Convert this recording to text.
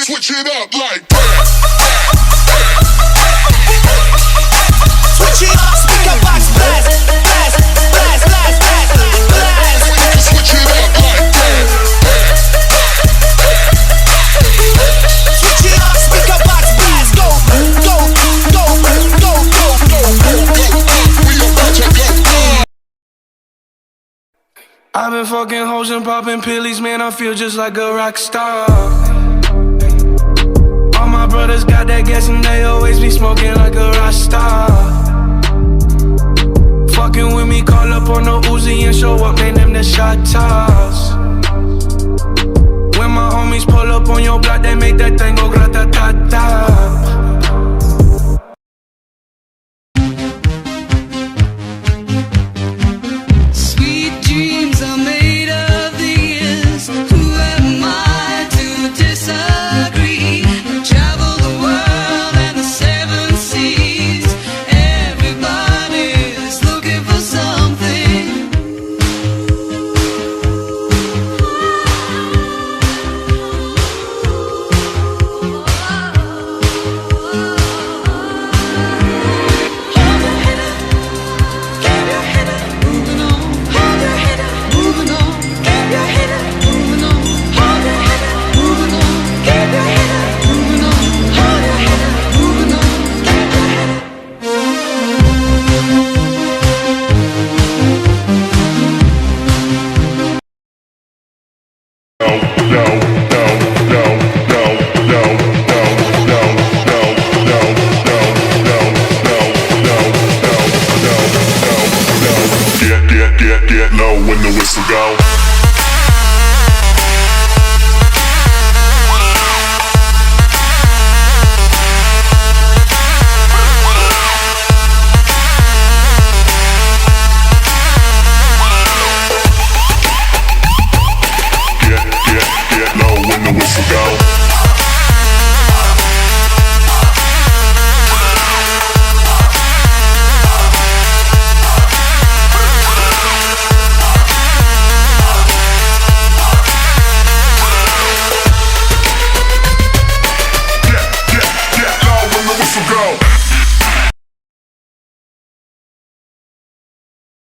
Switch it up like that. Switch it up, speaker box blast, blast, blast, blast, blast, blast. Switch it up like that. Switch it up, speaker box blast. Go, go, go, go, go, go, go. We about to go. I've been fucking hoes and popping pillies, man, I feel just like a rock star. All my brothers got that gas and they always be smoking like a rock star. Fucking with me, call up on the Uzi and show up, name them the shot toss. When my homies pull up on your block, they make that thing go grata-ta-ta. Get low when the whistle go.